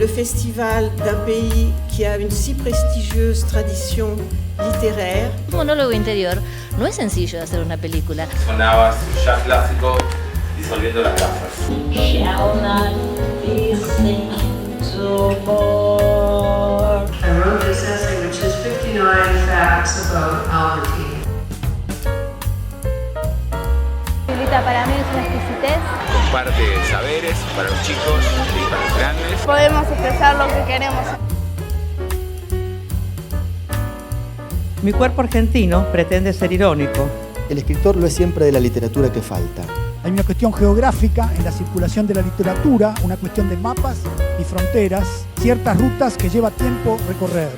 le festival d'un pays qui a une si prestigieuse tradition littéraire. Un monólogo interior no es sencillo hacer una película. Sonaba ya clásico disolviendo las gafas. Shall not be seen so more. I wrote this essay, which is 59 facts about Albertine. Para mí es una exquisitez. Comparte saberes para los chicos y para los grandes. Podemos expresar lo que queremos. Mi cuerpo argentino pretende ser irónico. El escritor lo es siempre de la literatura que falta. Hay una cuestión geográfica en la circulación de la literatura, una cuestión de mapas y fronteras, ciertas rutas que lleva tiempo recorrer.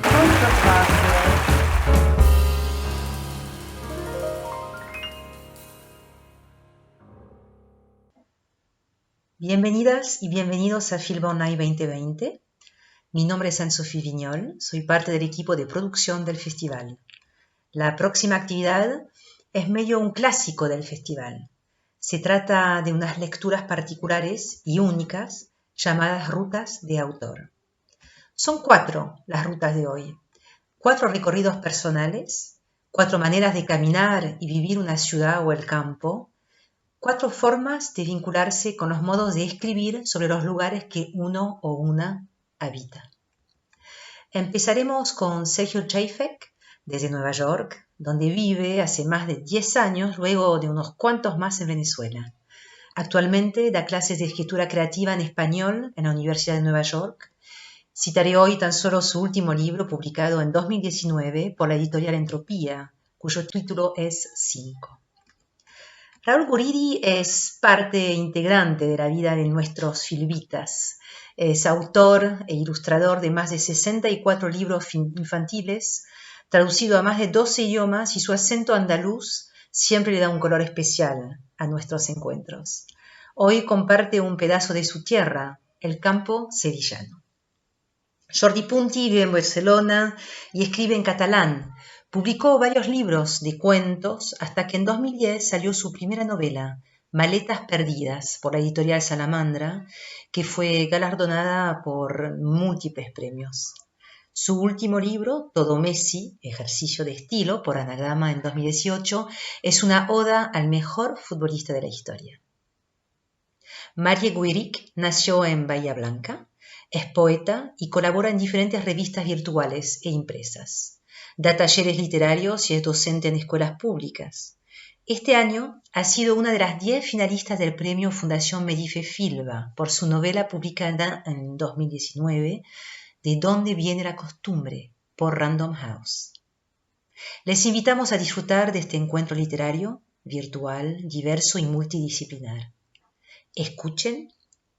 Bienvenidas y bienvenidos a Film On Night 2020. Mi nombre es Anne-Sophie Vignol, soy parte del equipo de producción del festival. La próxima actividad es medio un clásico del festival. Se trata de unas lecturas particulares y únicas llamadas rutas de autor. Son 4 las rutas de hoy. 4 recorridos personales, 4 maneras de caminar y vivir una ciudad o el campo, 4 formas de vincularse con los modos de escribir sobre los lugares que uno o una habita. Empezaremos con Sergio Chafek, desde Nueva York, donde vive hace más de 10 años, luego de unos cuantos más en Venezuela. Actualmente da clases de escritura creativa en español en la Universidad de Nueva York. Citaré hoy tan solo su último libro, publicado en 2019 por la editorial Entropía, cuyo título es 5. Raúl Guridi es parte integrante de la vida de nuestros filvitas. Es autor e ilustrador de más de 64 libros infantiles, traducido a más de 12 idiomas, y su acento andaluz siempre le da un color especial a nuestros encuentros. Hoy comparte un pedazo de su tierra, el campo sevillano. Jordi Punti vive en Barcelona y escribe en catalán. Publicó varios libros de cuentos hasta que en 2010 salió su primera novela, Maletas Perdidas, por la editorial Salamandra, que fue galardonada por múltiples premios. Su último libro, Todo Messi, Ejercicio de Estilo, por Anagrama en 2018, es una oda al mejor futbolista de la historia. Marie Guéric nació en Bahía Blanca, es poeta y colabora en diferentes revistas virtuales e impresas. Da talleres literarios y es docente en escuelas públicas. Este año ha sido una de las 10 finalistas del premio Fundación Medife Filba por su novela publicada en 2019, ¿De dónde viene la costumbre?, por Random House. Les invitamos a disfrutar de este encuentro literario, virtual, diverso y multidisciplinar. Escuchen,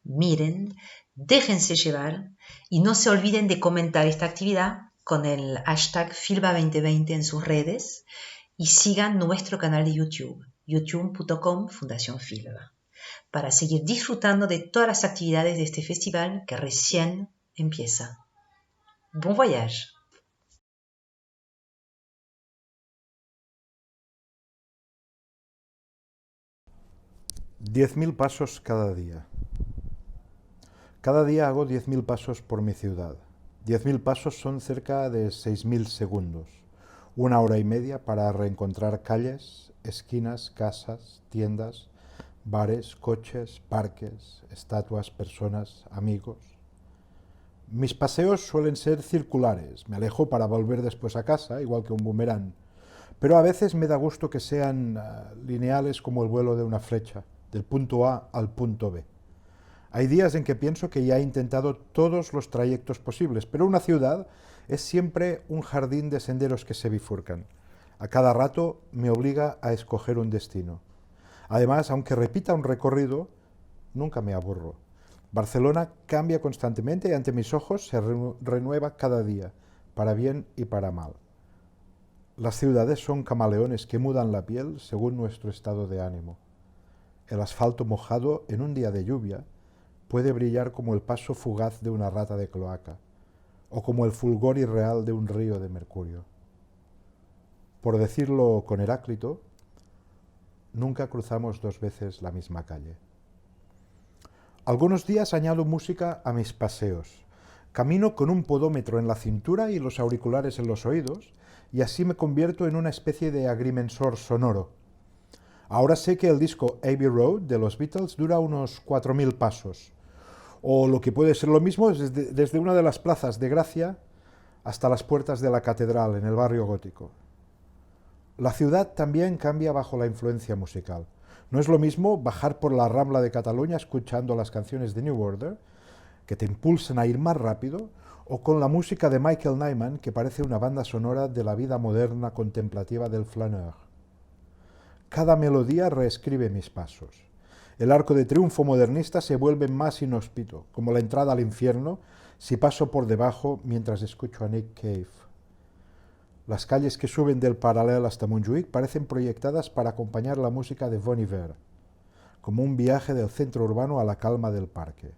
miren, déjense llevar y no se olviden de comentar esta actividad con el hashtag Filba2020 en sus redes y sigan nuestro canal de YouTube, youtube.com Fundación Filba, para seguir disfrutando de todas las actividades de este festival que recién empieza. Bon voyage. $10.000 pasos cada día. Cada día hago 10.000 pasos por mi ciudad. 10.000 pasos son cerca de 6.000 segundos. 1 hora y media para reencontrar calles, esquinas, casas, tiendas, bares, coches, parques, estatuas, personas, amigos. Mis paseos suelen ser circulares. Me alejo para volver después a casa, igual que un boomerang. Pero a veces me da gusto que sean lineales como el vuelo de una flecha, del punto A al punto B. Hay días en que pienso que ya he intentado todos los trayectos posibles, pero una ciudad es siempre un jardín de senderos que se bifurcan. A cada rato me obliga a escoger un destino. Además, aunque repita un recorrido, nunca me aburro. Barcelona cambia constantemente y ante mis ojos se renueva cada día, para bien y para mal. Las ciudades son camaleones que mudan la piel según nuestro estado de ánimo. El asfalto mojado en un día de lluvia puede brillar como el paso fugaz de una rata de cloaca, o como el fulgor irreal de un río de mercurio. Por decirlo con Heráclito, nunca cruzamos 2 veces la misma calle. Algunos días añado música a mis paseos. Camino con un podómetro en la cintura y los auriculares en los oídos, y así me convierto en una especie de agrimensor sonoro. Ahora sé que el disco Abbey Road de los Beatles dura unos 4.000 pasos, o lo que puede ser lo mismo desde una de las plazas de Gracia hasta las puertas de la catedral en el barrio gótico. La ciudad también cambia bajo la influencia musical. No es lo mismo bajar por la Rambla de Cataluña escuchando las canciones de New Order, que te impulsan a ir más rápido, o con la música de Michael Nyman, que parece una banda sonora de la vida moderna contemplativa del flaneur. Cada melodía reescribe mis pasos. El arco de triunfo modernista se vuelve más inhóspito, como la entrada al infierno, si paso por debajo mientras escucho a Nick Cave. Las calles que suben del Paralel hasta Montjuïc parecen proyectadas para acompañar la música de Bon Iver, como un viaje del centro urbano a la calma del parque.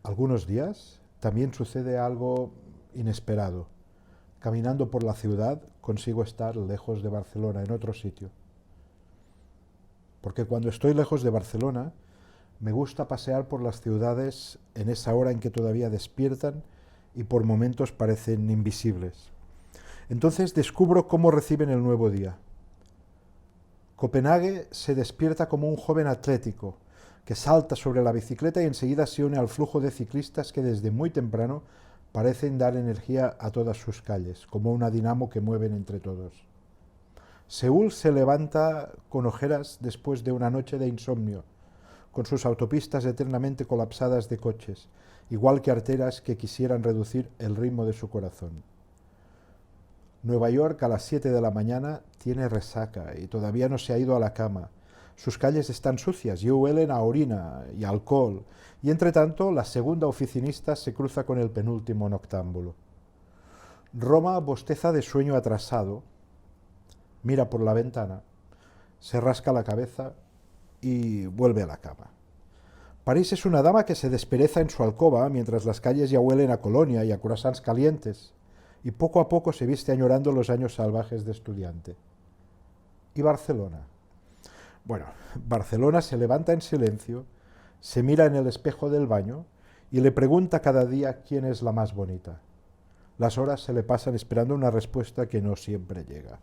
Algunos días también sucede algo inesperado. Caminando por la ciudad consigo estar lejos de Barcelona, en otro sitio. Porque cuando estoy lejos de Barcelona, me gusta pasear por las ciudades en esa hora en que todavía despiertan y por momentos parecen invisibles. Entonces descubro cómo reciben el nuevo día. Copenhague se despierta como un joven atlético que salta sobre la bicicleta y enseguida se une al flujo de ciclistas que desde muy temprano parecen dar energía a todas sus calles, como una dinamo que mueven entre todos. Seúl se levanta con ojeras después de una noche de insomnio, con sus autopistas eternamente colapsadas de coches, igual que arteras que quisieran reducir el ritmo de su corazón. Nueva York a las 7 de la mañana tiene resaca y todavía no se ha ido a la cama. Sus calles están sucias y huelen a orina y alcohol, y entre tanto la segunda oficinista se cruza con el penúltimo noctámbulo. Roma bosteza de sueño atrasado, mira por la ventana, se rasca la cabeza y vuelve a la cama. París es una dama que se despereza en su alcoba mientras las calles ya huelen a colonia y a croissants calientes, y poco a poco se viste añorando los años salvajes de estudiante. ¿Y Barcelona? Bueno, Barcelona se levanta en silencio, se mira en el espejo del baño y le pregunta cada día quién es la más bonita. Las horas se le pasan esperando una respuesta que no siempre llega.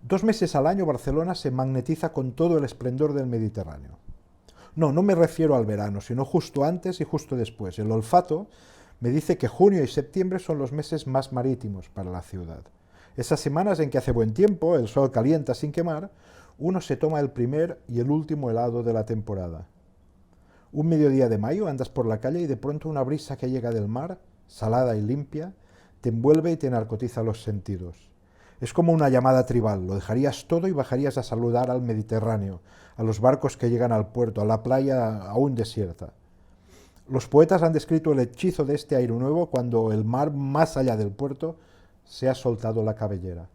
2 meses al año Barcelona se magnetiza con todo el esplendor del Mediterráneo. No me refiero al verano, sino justo antes y justo después. El olfato me dice que junio y septiembre son los meses más marítimos para la ciudad. Esas semanas en que hace buen tiempo, el sol calienta sin quemar, uno se toma el primer y el último helado de la temporada. Un mediodía de mayo andas por la calle y de pronto una brisa que llega del mar, salada y limpia, te envuelve y te narcotiza los sentidos. Es como una llamada tribal, lo dejarías todo y bajarías a saludar al Mediterráneo, a los barcos que llegan al puerto, a la playa aún desierta. Los poetas han descrito el hechizo de este aire nuevo cuando el mar más allá del puerto se ha soltado la cabellera.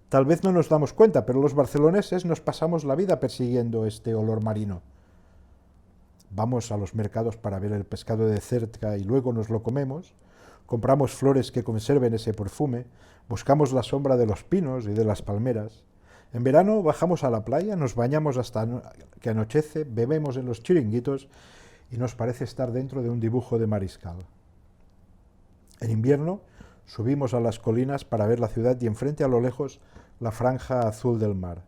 Tal vez no nos damos cuenta, pero los barceloneses nos pasamos la vida persiguiendo este olor marino. Vamos a los mercados para ver el pescado de cerca y luego nos lo comemos, compramos flores que conserven ese perfume, buscamos la sombra de los pinos y de las palmeras. En verano bajamos a la playa, nos bañamos hasta que anochece, bebemos en los chiringuitos y nos parece estar dentro de un dibujo de Mariscal. En invierno subimos a las colinas para ver la ciudad y enfrente a lo lejos la franja azul del mar.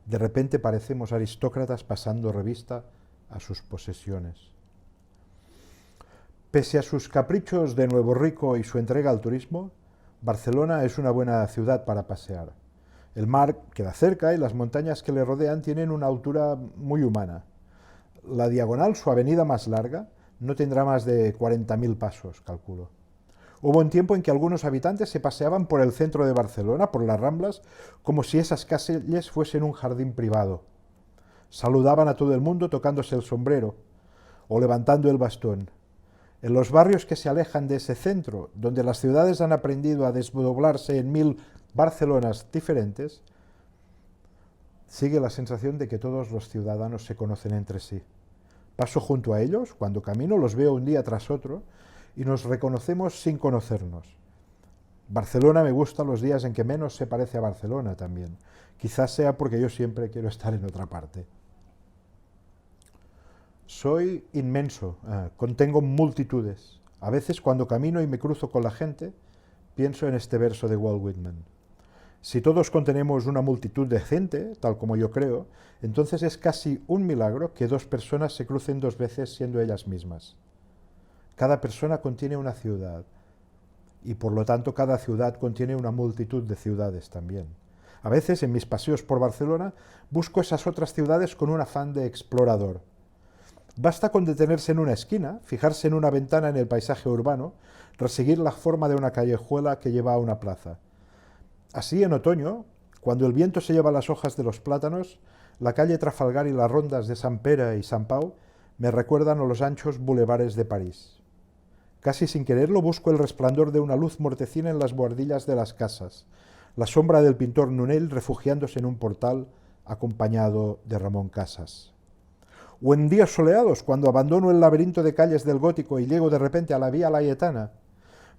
De repente parecemos aristócratas pasando revista a sus posesiones. Pese a sus caprichos de nuevo rico y su entrega al turismo, Barcelona es una buena ciudad para pasear. El mar queda cerca y las montañas que le rodean tienen una altura muy humana. La Diagonal, su avenida más larga, no tendrá más de 40.000 pasos, calculo. Hubo un tiempo en que algunos habitantes se paseaban por el centro de Barcelona, por las Ramblas, como si esas calles fuesen un jardín privado. Saludaban a todo el mundo tocándose el sombrero o levantando el bastón. En los barrios que se alejan de ese centro, donde las ciudades han aprendido a desdoblarse en 1000 Barcelonas diferentes, sigue la sensación de que todos los ciudadanos se conocen entre sí. Paso junto a ellos, cuando camino los veo un día tras otro y nos reconocemos sin conocernos. Barcelona me gusta los días en que menos se parece a Barcelona también. Quizás sea porque yo siempre quiero estar en otra parte. Soy inmenso, contengo multitudes. A veces cuando camino y me cruzo con la gente, pienso en este verso de Walt Whitman. Si todos contenemos una multitud de gente, tal como yo creo, entonces es casi un milagro que dos personas se crucen dos veces siendo ellas mismas. Cada persona contiene una ciudad, y por lo tanto cada ciudad contiene una multitud de ciudades también. A veces en mis paseos por Barcelona busco esas otras ciudades con un afán de explorador. Basta con detenerse en una esquina, fijarse en una ventana en el paisaje urbano, reseguir la forma de una callejuela que lleva a una plaza. Así, en otoño, cuando el viento se lleva las hojas de los plátanos, la calle Trafalgar y las rondas de Sant Pere y Sant Pau me recuerdan a los anchos bulevares de París. Casi sin quererlo busco el resplandor de una luz mortecina en las buhardillas de las casas, la sombra del pintor Nunell refugiándose en un portal acompañado de Ramón Casas. O en días soleados, cuando abandono el laberinto de calles del Gótico y llego de repente a la Vía Laietana,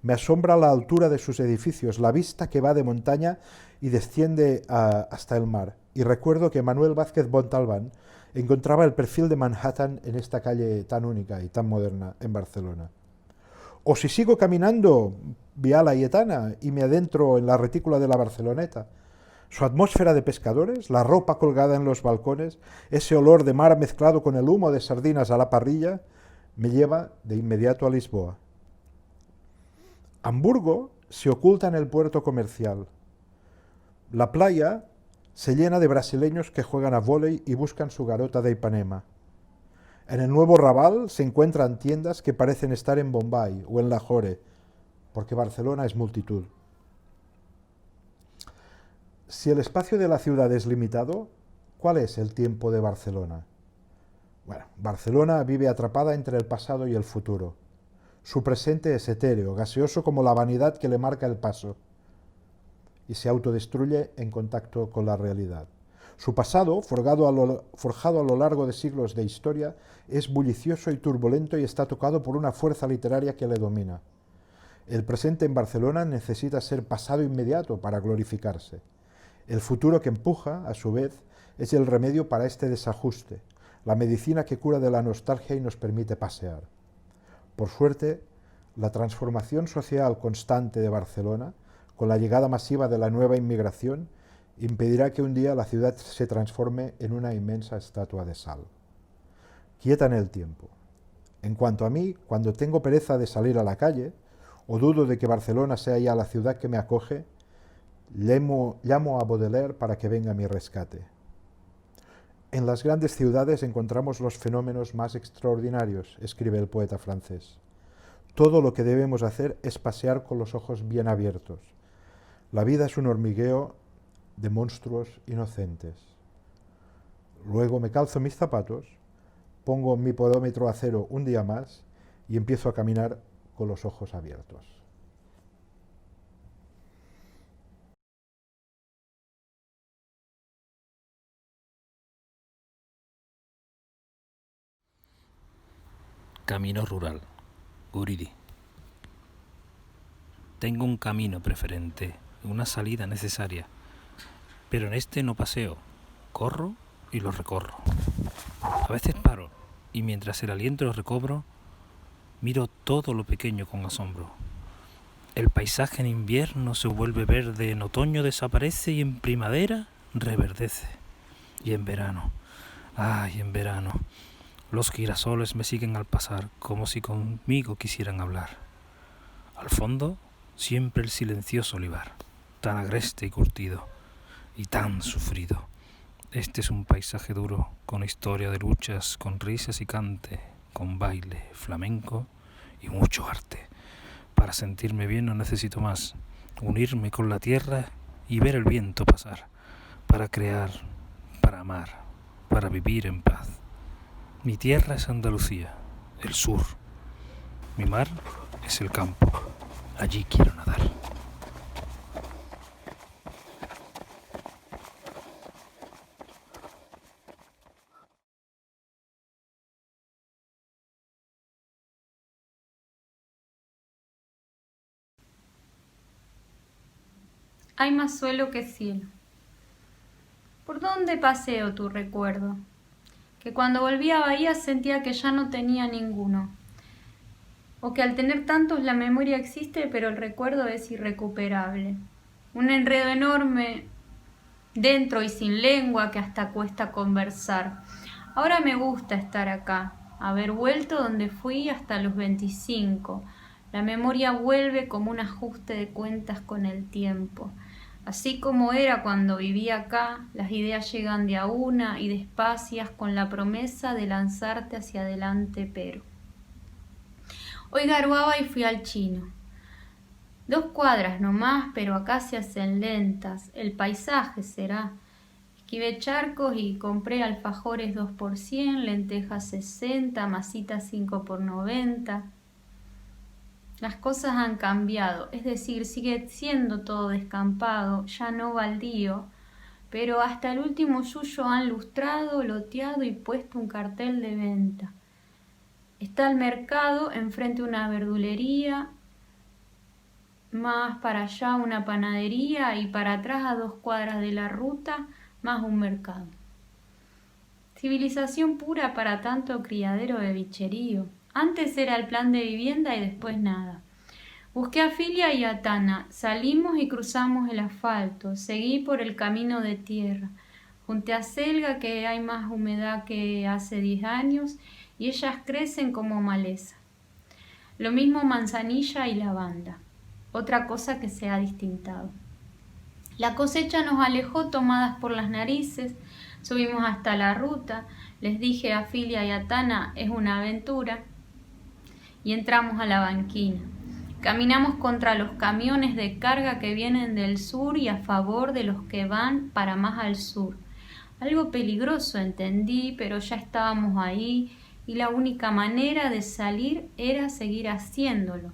me asombra la altura de sus edificios, la vista que va de montaña y desciende hasta el mar. Y recuerdo que Manuel Vázquez Montalbán encontraba el perfil de Manhattan en esta calle tan única y tan moderna en Barcelona. O si sigo caminando Vía Laietana y me adentro en la retícula de la Barceloneta, su atmósfera de pescadores, la ropa colgada en los balcones, ese olor de mar mezclado con el humo de sardinas a la parrilla, me lleva de inmediato a Lisboa. Hamburgo se oculta en el puerto comercial. La playa se llena de brasileños que juegan a vóley y buscan su garota de Ipanema. En el nuevo Raval se encuentran tiendas que parecen estar en Bombay o en Lahore, porque Barcelona es multitud. Si el espacio de la ciudad es limitado, ¿cuál es el tiempo de Barcelona? Bueno, Barcelona vive atrapada entre el pasado y el futuro. Su presente es etéreo, gaseoso como la vanidad que le marca el paso, y se autodestruye en contacto con la realidad. Su pasado, forjado a lo largo de siglos de historia, es bullicioso y turbulento y está tocado por una fuerza literaria que le domina. El presente en Barcelona necesita ser pasado inmediato para glorificarse. El futuro que empuja, a su vez, es el remedio para este desajuste, la medicina que cura de la nostalgia y nos permite pasear. Por suerte, la transformación social constante de Barcelona, con la llegada masiva de la nueva inmigración, impedirá que un día la ciudad se transforme en una inmensa estatua de sal. Quieta en el tiempo. En cuanto a mí, cuando tengo pereza de salir a la calle, o dudo de que Barcelona sea ya la ciudad que me acoge, llamo a Baudelaire para que venga a mi rescate. En las grandes ciudades encontramos los fenómenos más extraordinarios, escribe el poeta francés. Todo lo que debemos hacer es pasear con los ojos bien abiertos. La vida es un hormigueo de monstruos inocentes. Luego me calzo mis zapatos, pongo mi podómetro a cero un día más y empiezo a caminar con los ojos abiertos. Camino rural, Guridi. Tengo un camino preferente, una salida necesaria, pero en este no paseo, corro y lo recorro. A veces paro y mientras el aliento lo recobro, miro todo lo pequeño con asombro. El paisaje en invierno se vuelve verde, en otoño desaparece y en primavera reverdece. Y en verano, ¡ay, en verano! Los girasoles me siguen al pasar, como si conmigo quisieran hablar. Al fondo, siempre el silencioso olivar, tan agreste y curtido, y tan sufrido. Este es un paisaje duro, con historia de luchas, con risas y cante, con baile, flamenco y mucho arte. Para sentirme bien no necesito más, unirme con la tierra y ver el viento pasar, para crear, para amar, para vivir en paz. Mi tierra es Andalucía, el sur. Mi mar es el campo. Allí quiero nadar. Hay más suelo que cielo. ¿Por dónde paseo tu recuerdo? que cuando volví a Bahía sentía que ya no tenía ninguno, o que al tener tantos la memoria existe pero el recuerdo es irrecuperable. Un enredo enorme dentro y sin lengua que hasta cuesta conversar. Ahora me gusta estar acá, haber vuelto donde fui hasta los 25. La memoria vuelve como un ajuste de cuentas con el tiempo. Así como era cuando vivía acá, las ideas llegan de a una y despacias con la promesa de lanzarte hacia adelante, pero... Hoy garubaba y fui al chino. 2 cuadras nomás, pero acá se hacen lentas. El paisaje será. Esquivé charcos y compré alfajores 2 por 100, lentejas 60, masitas 5 por 90. Las cosas han cambiado, es decir, sigue siendo todo descampado, ya no baldío, pero hasta el último yuyo han lustrado, loteado y puesto un cartel de venta. Está el mercado, enfrente una verdulería, más para allá una panadería y para atrás a 2 cuadras de la ruta, más un mercado. Civilización pura para tanto criadero de bicherío. Antes era el plan de vivienda y después nada. Busqué a Filia y a Tana, salimos y cruzamos el asfalto, seguí por el camino de tierra. Junté a Selga, que hay más humedad que hace 10 años, y ellas crecen como maleza. Lo mismo manzanilla y lavanda, otra cosa que se ha distintado. La cosecha nos alejó tomadas por las narices, subimos hasta la ruta, les dije a Filia y a Tana, es una aventura, y entramos a la banquina. Caminamos contra los camiones de carga que vienen del sur y a favor de los que van para más al sur. Algo peligroso entendí, pero ya estábamos ahí y la única manera de salir era seguir haciéndolo.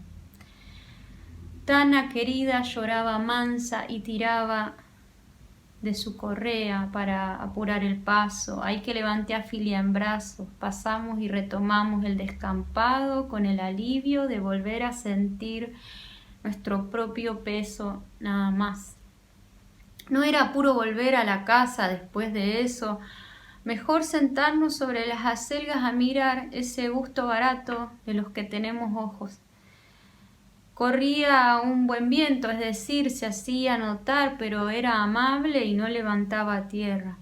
Tana querida lloraba mansa y tiraba de su correa para apurar el paso. Ahí que levanté a Filia en brazos, pasamos y retomamos el descampado con el alivio de volver a sentir nuestro propio peso nada más. No era puro volver a la casa después de eso, mejor sentarnos sobre las acelgas a mirar ese gusto barato de los que tenemos ojos. Corría un buen viento, es decir, se hacía notar, pero era amable y no levantaba tierra.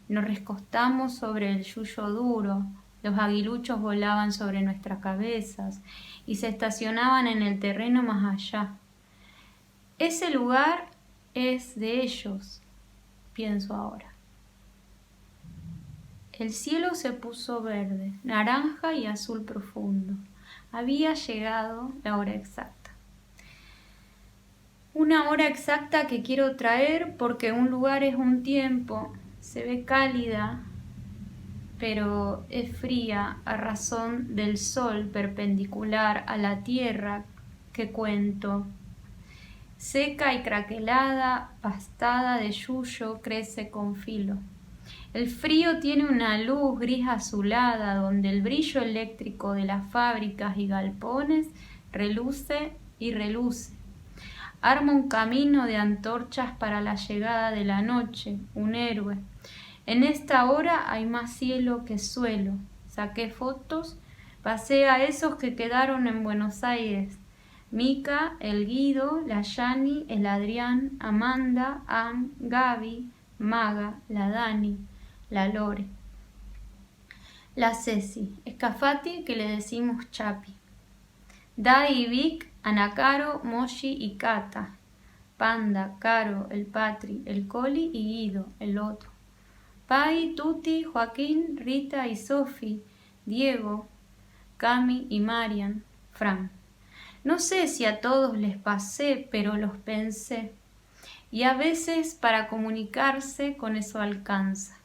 Nos recostamos sobre el yuyo duro, los aguiluchos volaban sobre nuestras cabezas y se estacionaban en el terreno más allá. Ese lugar es de ellos, pienso ahora. El cielo se puso verde, naranja y azul profundo. Había llegado la hora exacta. Una hora exacta que quiero traer porque un lugar es un tiempo, se ve cálida, pero es fría a razón del sol perpendicular a la tierra que cuento. Seca y craquelada, pastada de yuyo, crece con filo. El frío tiene una luz gris azulada donde el brillo eléctrico de las fábricas y galpones reluce y reluce. Arma un camino de antorchas para la llegada de la noche, un héroe. En esta hora hay más cielo que suelo. Saqué fotos, pasé a esos que quedaron en Buenos Aires. Mica, el Guido, la Yani, el Adrián, Amanda, Ann, Gaby, Maga, la Dani, la Lore. La Ceci, Escafati, que le decimos Chapi. Dai y Vic, Ana Caro, Moshi y Cata. Panda, Caro, el Patri, el Coli y Guido, el otro. Pai, Tuti, Joaquín, Rita y Sofi, Diego, Cami y Marian, Fran. No sé si a todos les pasé, pero los pensé. Y a veces para comunicarse con eso alcanza.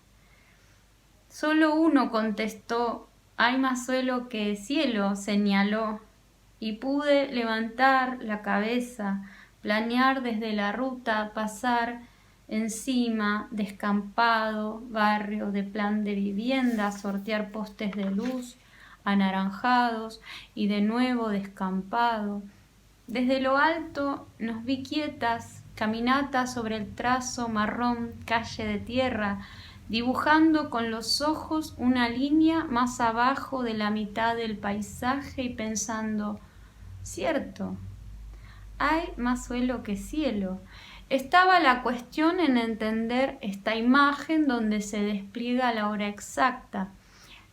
Solo uno contestó, hay más suelo que cielo, señaló. Y pude levantar la cabeza, planear desde la ruta, pasar encima, descampado, barrio de plan de vivienda, sortear postes de luz, anaranjados y de nuevo descampado. Desde lo alto nos vi quietas, caminata sobre el trazo marrón, calle de tierra, dibujando con los ojos una línea más abajo de la mitad del paisaje y pensando, cierto, hay más suelo que cielo. Estaba la cuestión en entender esta imagen donde se despliega la hora exacta,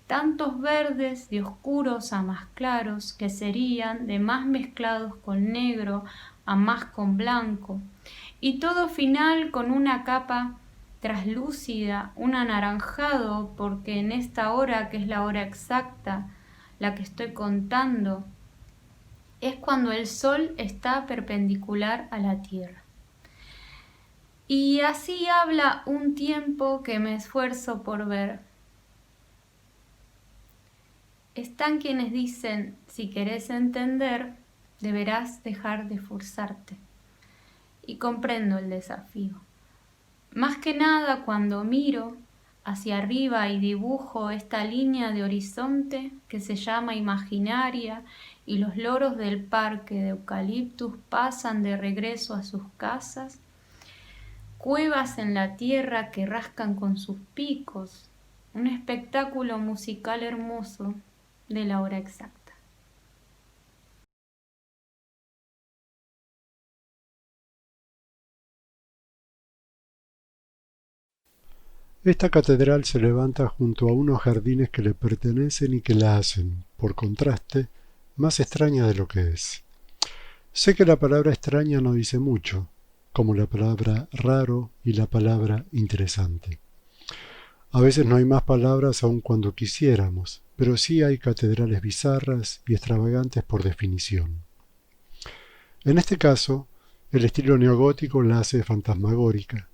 tantos verdes de oscuros a más claros que serían de más mezclados con negro a más con blanco, y todo final con una capa traslúcida, un anaranjado, porque en esta hora, que es la hora exacta, la que estoy contando, es cuando el sol está perpendicular a la tierra. Y así habla un tiempo que me esfuerzo por ver. Están quienes dicen, si querés entender, deberás dejar de forzarte. Y comprendo el desafío. Más que nada cuando miro hacia arriba y dibujo esta línea de horizonte que se llama imaginaria y los loros del parque de eucaliptus pasan de regreso a sus casas, cuevas en la tierra que rascan con sus picos, un espectáculo musical hermoso de la hora exacta. Esta catedral se levanta junto a unos jardines que le pertenecen y que la hacen, por contraste, más extraña de lo que es. Sé que la palabra extraña no dice mucho, como la palabra raro y la palabra interesante. A veces no hay más palabras aun cuando quisiéramos, pero sí hay catedrales bizarras y extravagantes por definición. En este caso, el estilo neogótico la hace fantasmagórica,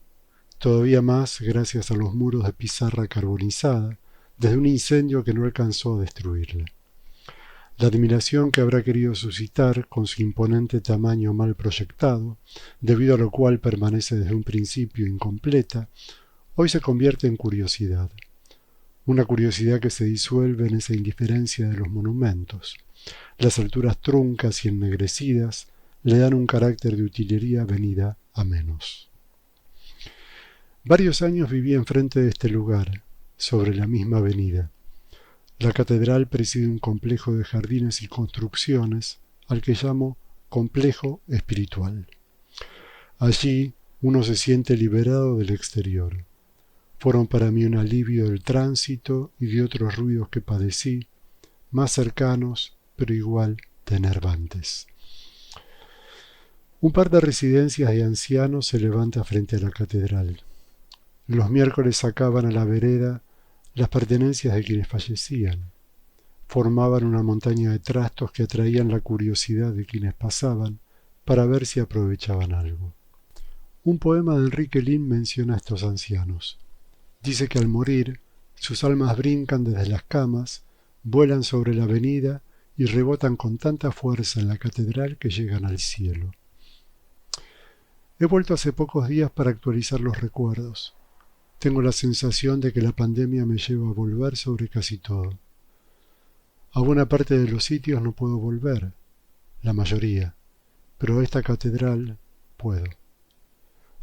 todavía más gracias a los muros de pizarra carbonizada, desde un incendio que no alcanzó a destruirla. La admiración que habrá querido suscitar con su imponente tamaño mal proyectado, debido a lo cual permanece desde un principio incompleta, hoy se convierte en curiosidad. Una curiosidad que se disuelve en esa indiferencia de los monumentos. Las alturas truncas y ennegrecidas le dan un carácter de utilería venida a menos. Varios años viví enfrente de este lugar, sobre la misma avenida. La catedral preside un complejo de jardines y construcciones, al que llamo complejo espiritual. Allí uno se siente liberado del exterior. Fueron para mí un alivio del tránsito y de otros ruidos que padecí, más cercanos, pero igual de enervantes. Un par de residencias de ancianos se levanta frente a la catedral. Los miércoles sacaban a la vereda las pertenencias de quienes fallecían. Formaban una montaña de trastos que atraían la curiosidad de quienes pasaban para ver si aprovechaban algo. Un poema de Enrique Lin menciona a estos ancianos. Dice que al morir, sus almas brincan desde las camas, vuelan sobre la avenida y rebotan con tanta fuerza en la catedral que llegan al cielo. He vuelto hace pocos días para actualizar los recuerdos. Tengo la sensación de que la pandemia me lleva a volver sobre casi todo. A buena parte de los sitios no puedo volver, la mayoría, pero a esta catedral puedo.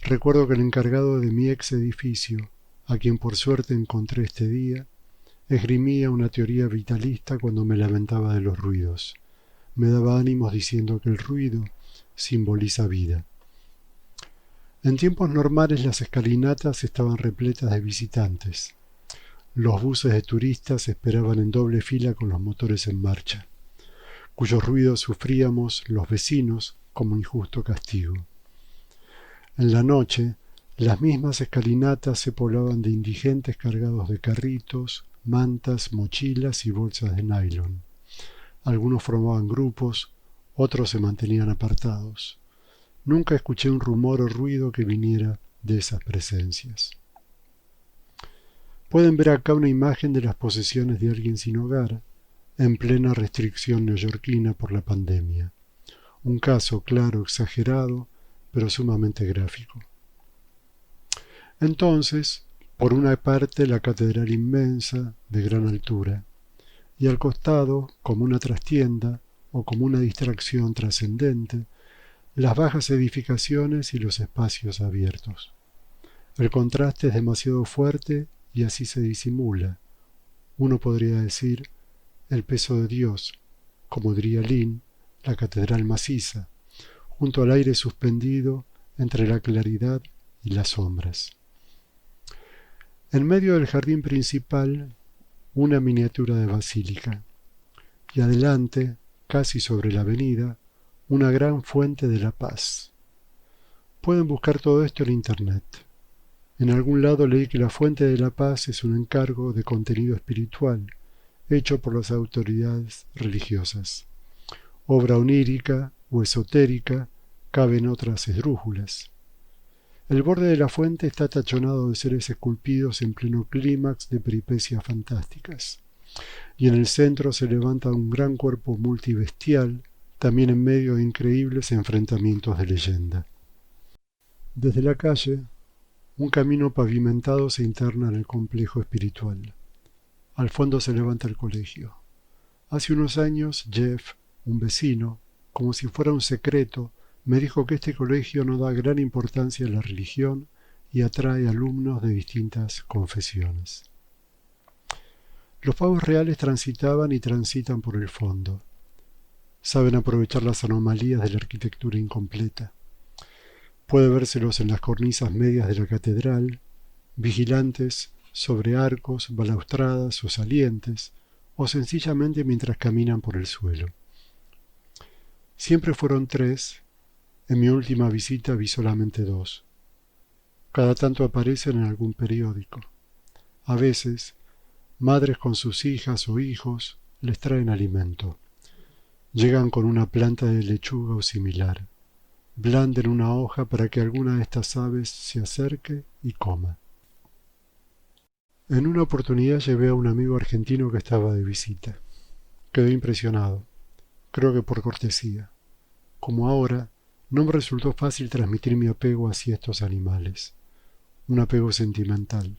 Recuerdo que el encargado de mi ex edificio, a quien por suerte encontré este día, esgrimía una teoría vitalista cuando me lamentaba de los ruidos. Me daba ánimos diciendo que el ruido simboliza vida. En tiempos normales las escalinatas estaban repletas de visitantes. Los buses de turistas esperaban en doble fila con los motores en marcha, cuyos ruidos sufríamos los vecinos como injusto castigo. En la noche, las mismas escalinatas se poblaban de indigentes cargados de carritos, mantas, mochilas y bolsas de nylon. Algunos formaban grupos, otros se mantenían apartados. Nunca escuché un rumor o ruido que viniera de esas presencias. Pueden ver acá una imagen de las posesiones de alguien sin hogar, en plena restricción neoyorquina por la pandemia. Un caso claro, exagerado, pero sumamente gráfico. Entonces, por una parte la catedral inmensa, de gran altura, y al costado, como una trastienda o como una distracción trascendente, las bajas edificaciones y los espacios abiertos. El contraste es demasiado fuerte y así se disimula. Uno podría decir el peso de Dios, como diría Lin, la catedral maciza, junto al aire suspendido entre la claridad y las sombras. En medio del jardín principal, una miniatura de basílica, y adelante, casi sobre la avenida, una gran fuente de la paz. Pueden buscar todo esto en internet. En algún lado leí que la fuente de la paz es un encargo de contenido espiritual, hecho por las autoridades religiosas. Obra onírica o esotérica, caben otras esdrújulas. El borde de la fuente está tachonado de seres esculpidos en pleno clímax de peripecias fantásticas, y en el centro se levanta un gran cuerpo multibestial, también en medio de increíbles enfrentamientos de leyenda. Desde la calle, un camino pavimentado se interna en el complejo espiritual. Al fondo se levanta el colegio. Hace unos años, Jeff, un vecino, como si fuera un secreto, me dijo que este colegio no da gran importancia a la religión y atrae alumnos de distintas confesiones. Los pavos reales transitaban y transitan por el fondo. Saben aprovechar las anomalías de la arquitectura incompleta. Puede vérselos en las cornisas medias de la catedral, vigilantes sobre arcos, balaustradas o salientes, o sencillamente mientras caminan por el suelo. Siempre fueron 3, en mi última visita vi solamente 2. Cada tanto aparecen en algún periódico. A veces, madres con sus hijas o hijos les traen alimento. Llegan con una planta de lechuga o similar. Blanden una hoja para que alguna de estas aves se acerque y coma. En una oportunidad llevé a un amigo argentino que estaba de visita. Quedó impresionado, creo que por cortesía. Como ahora, no me resultó fácil transmitir mi apego hacia estos animales. Un apego sentimental.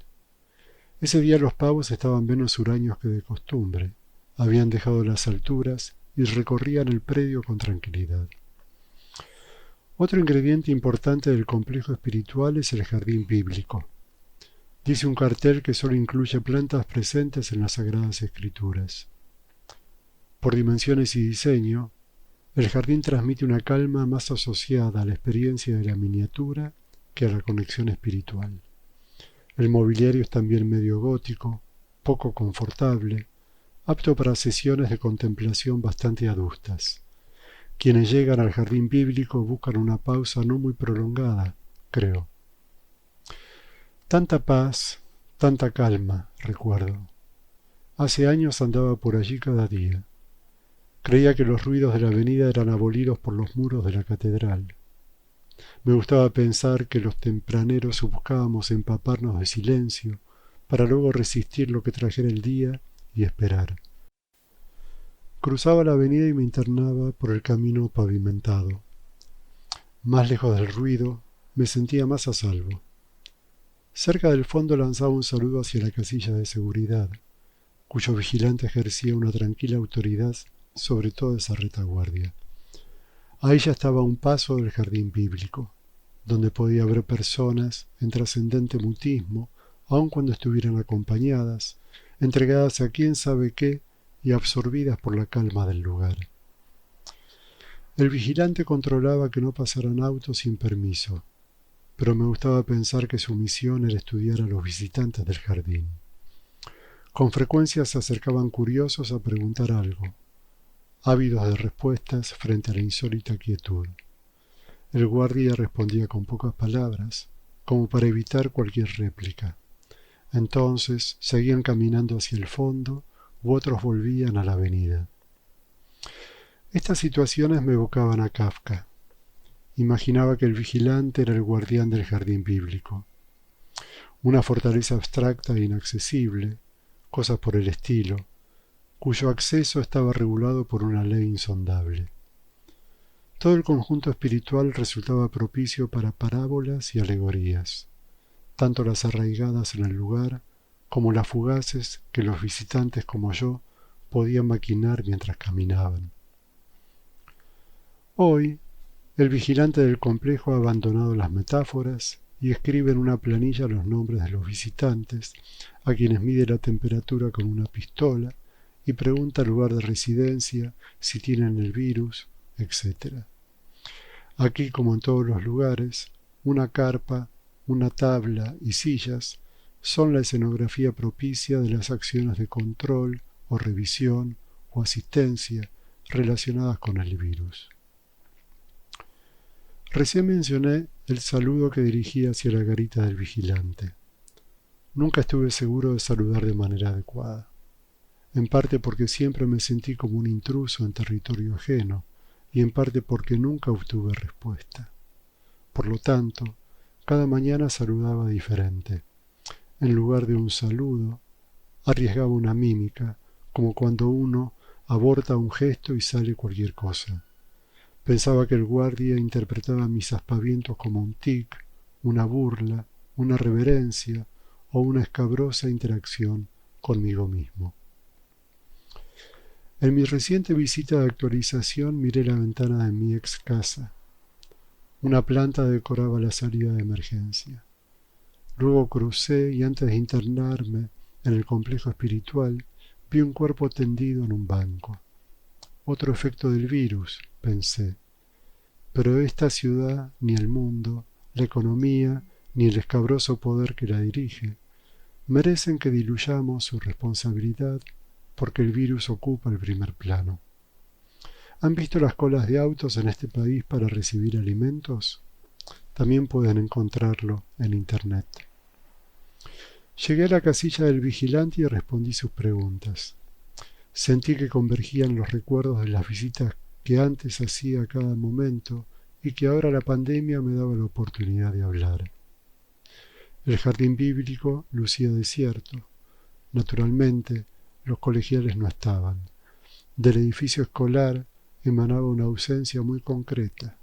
Ese día los pavos estaban menos huraños que de costumbre. Habían dejado las alturas y recorrían el predio con tranquilidad. Otro ingrediente importante del complejo espiritual es el jardín bíblico. Dice un cartel que solo incluye plantas presentes en las Sagradas Escrituras. Por dimensiones y diseño, el jardín transmite una calma más asociada a la experiencia de la miniatura que a la conexión espiritual. El mobiliario es también medio gótico, poco confortable, apto para sesiones de contemplación bastante adustas. Quienes llegan al jardín bíblico buscan una pausa no muy prolongada, creo. Tanta paz, tanta calma, recuerdo. Hace años andaba por allí cada día. Creía que los ruidos de la avenida eran abolidos por los muros de la catedral. Me gustaba pensar que los tempraneros buscábamos empaparnos de silencio para luego resistir lo que trajera el día y esperar. Cruzaba la avenida y me internaba por el camino pavimentado. Más lejos del ruido, me sentía más a salvo. Cerca del fondo lanzaba un saludo hacia la casilla de seguridad, cuyo vigilante ejercía una tranquila autoridad sobre toda esa retaguardia. Ahí ya estaba a un paso del jardín bíblico, donde podía haber personas en trascendente mutismo, aun cuando estuvieran acompañadas, entregadas a quién sabe qué y absorbidas por la calma del lugar. El vigilante controlaba que no pasaran autos sin permiso, pero me gustaba pensar que su misión era estudiar a los visitantes del jardín. Con frecuencia se acercaban curiosos a preguntar algo, ávidos de respuestas frente a la insólita quietud. El guardia respondía con pocas palabras, como para evitar cualquier réplica. Entonces seguían caminando hacia el fondo, u otros volvían a la avenida. Estas situaciones me evocaban a Kafka. Imaginaba que el vigilante era el guardián del jardín bíblico. Una fortaleza abstracta e inaccesible, cosas por el estilo, cuyo acceso estaba regulado por una ley insondable. Todo el conjunto espiritual resultaba propicio para parábolas y alegorías, tanto las arraigadas en el lugar como las fugaces que los visitantes como yo podían maquinar mientras caminaban. Hoy, el vigilante del complejo ha abandonado las metáforas y escribe en una planilla los nombres de los visitantes, a quienes mide la temperatura con una pistola y pregunta el lugar de residencia, si tienen el virus, etc. Aquí, como en todos los lugares, una carpa, una tabla y sillas son la escenografía propicia de las acciones de control o revisión o asistencia relacionadas con el virus. Recién mencioné el saludo que dirigía hacia la garita del vigilante. Nunca estuve seguro de saludar de manera adecuada, en parte porque siempre me sentí como un intruso en territorio ajeno y en parte porque nunca obtuve respuesta. Por lo tanto, cada mañana saludaba diferente. En lugar de un saludo, arriesgaba una mímica, como cuando uno aborta un gesto y sale cualquier cosa. Pensaba que el guardia interpretaba mis aspavientos como un tic, una burla, una reverencia o una escabrosa interacción conmigo mismo. En mi reciente visita de actualización miré la ventana de mi ex casa. Una planta decoraba la salida de emergencia. Luego crucé y antes de internarme en el complejo espiritual, vi un cuerpo tendido en un banco. Otro efecto del virus, pensé. Pero esta ciudad, ni el mundo, la economía, ni el escabroso poder que la dirige, merecen que diluyamos su responsabilidad porque el virus ocupa el primer plano. ¿Han visto las colas de autos en este país para recibir alimentos? También pueden encontrarlo en internet. Llegué a la casilla del vigilante y respondí sus preguntas. Sentí que convergían los recuerdos de las visitas que antes hacía a cada momento y que ahora la pandemia me daba la oportunidad de hablar. El jardín bíblico lucía desierto. Naturalmente, los colegiales no estaban. Del edificio escolar emanaba una ausencia muy concreta.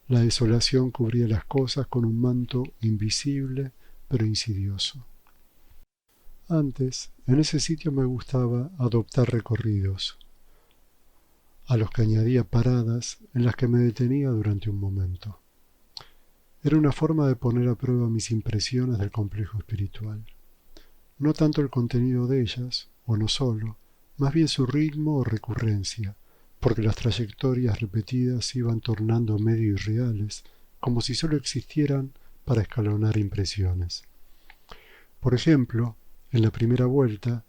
La desolación cubría las cosas con un manto invisible pero insidioso. Antes, en ese sitio me gustaba adoptar recorridos, a los que añadía paradas en las que me detenía durante un momento. Era una forma de poner a prueba mis impresiones del complejo espiritual. No tanto el contenido de ellas, o no solo, más bien su ritmo o recurrencia, porque las trayectorias repetidas se iban tornando medio irreales, como si solo existieran para escalonar impresiones. Por ejemplo, en la primera vuelta,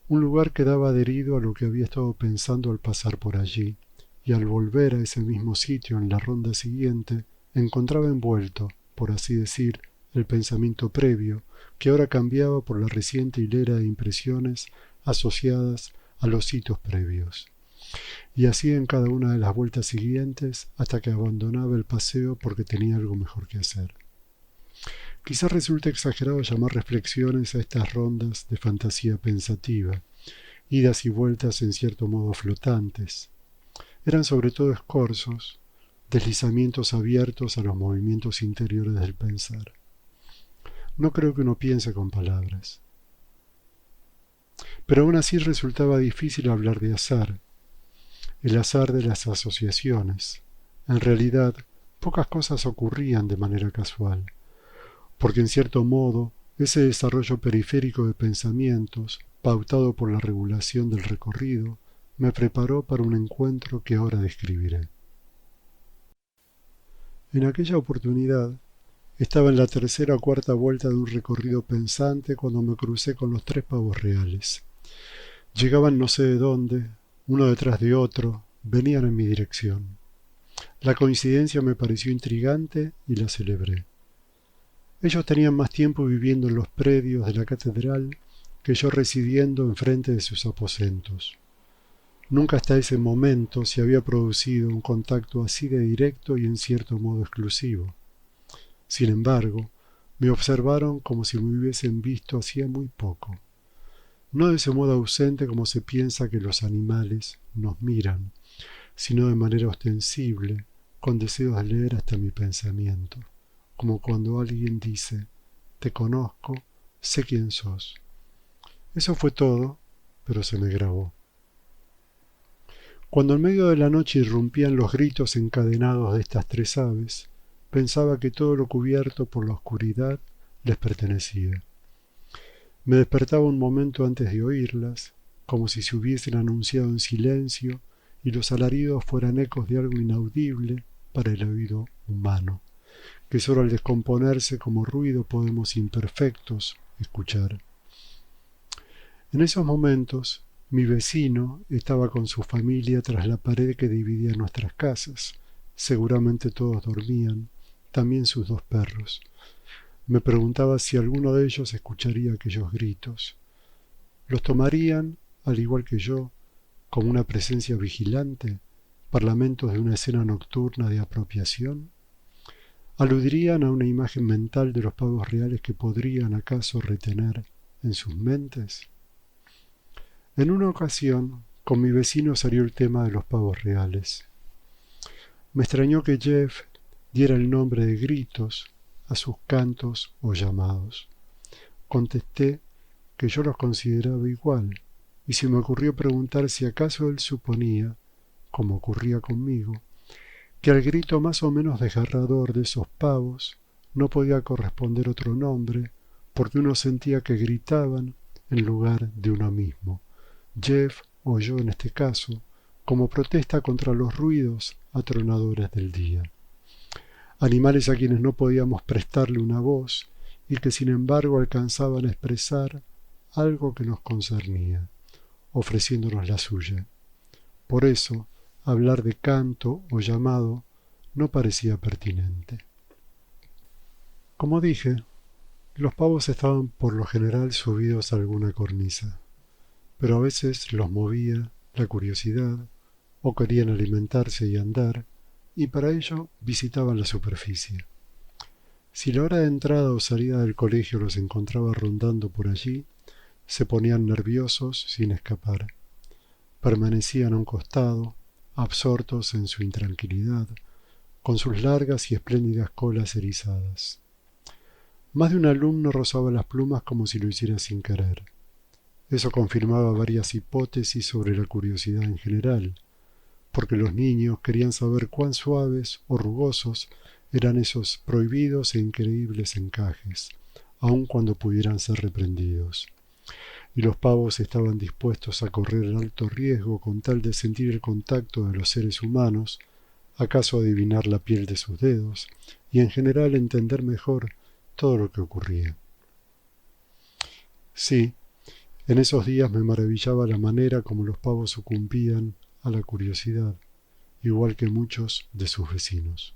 un lugar quedaba adherido a lo que había estado pensando al pasar por allí, y al volver a ese mismo sitio en la ronda siguiente, encontraba envuelto, por así decir, el pensamiento previo, que ahora cambiaba por la reciente hilera de impresiones asociadas a los hitos previos. Y así en cada una de las vueltas siguientes, hasta que abandonaba el paseo porque tenía algo mejor que hacer. Quizás resulte exagerado llamar reflexiones a estas rondas de fantasía pensativa, idas y vueltas en cierto modo flotantes. Eran sobre todo escorzos, deslizamientos abiertos a los movimientos interiores del pensar. No creo que uno piense con palabras. Pero aún así resultaba difícil hablar de azar, el azar de las asociaciones. En realidad, pocas cosas ocurrían de manera casual, porque en cierto modo ese desarrollo periférico de pensamientos, pautado por la regulación del recorrido, me preparó para un encuentro que ahora describiré. En aquella oportunidad, estaba en la tercera o cuarta vuelta de un recorrido pensante cuando me crucé con los 3 pavos reales. Llegaban no sé de dónde, uno detrás de otro, venían en mi dirección. La coincidencia me pareció intrigante y la celebré. Ellos tenían más tiempo viviendo en los predios de la catedral que yo residiendo enfrente de sus aposentos. Nunca hasta ese momento se había producido un contacto así de directo y en cierto modo exclusivo. Sin embargo, me observaron como si me hubiesen visto hacía muy poco. No de ese modo ausente como se piensa que los animales nos miran, sino de manera ostensible, con deseos de leer hasta mi pensamiento, como cuando alguien dice, te conozco, sé quién sos. Eso fue todo, pero se me grabó. Cuando en medio de la noche irrumpían los gritos encadenados de estas 3 aves, pensaba que todo lo cubierto por la oscuridad les pertenecía. Me despertaba un momento antes de oírlas, como si se hubiesen anunciado en silencio y los alaridos fueran ecos de algo inaudible para el oído humano, que solo al descomponerse como ruido podemos imperfectos escuchar. En esos momentos, mi vecino estaba con su familia tras la pared que dividía nuestras casas. Seguramente todos dormían, también sus 2 perros. Me preguntaba si alguno de ellos escucharía aquellos gritos. ¿Los tomarían, al igual que yo, como una presencia vigilante, parlamentos de una escena nocturna de apropiación? ¿Aludirían a una imagen mental de los pavos reales que podrían acaso retener en sus mentes? En una ocasión, con mi vecino salió el tema de los pavos reales. Me extrañó que Jeff diera el nombre de gritos a sus cantos o llamados. Contesté que yo los consideraba igual, y se me ocurrió preguntar si acaso él suponía, como ocurría conmigo, que al grito más o menos desgarrador de esos pavos no podía corresponder otro nombre, porque uno sentía que gritaban en lugar de uno mismo, Jeff o yo en este caso, como protesta contra los ruidos atronadores del día. Animales a quienes no podíamos prestarle una voz y que sin embargo alcanzaban a expresar algo que nos concernía, ofreciéndonos la suya. Por eso, hablar de canto o llamado no parecía pertinente. Como dije, los pavos estaban por lo general subidos a alguna cornisa, pero a veces los movía la curiosidad o querían alimentarse y andar, y para ello visitaban la superficie. Si la hora de entrada o salida del colegio los encontraba rondando por allí, se ponían nerviosos sin escapar. Permanecían a un costado, absortos en su intranquilidad, con sus largas y espléndidas colas erizadas. Más de un alumno rozaba las plumas como si lo hiciera sin querer. Eso confirmaba varias hipótesis sobre la curiosidad en general, porque los niños querían saber cuán suaves o rugosos eran esos prohibidos e increíbles encajes, aun cuando pudieran ser reprendidos. Y los pavos estaban dispuestos a correr el alto riesgo con tal de sentir el contacto de los seres humanos, acaso adivinar la piel de sus dedos, y en general entender mejor todo lo que ocurría. Sí, en esos días me maravillaba la manera como los pavos sucumbían a la curiosidad, igual que muchos de sus vecinos.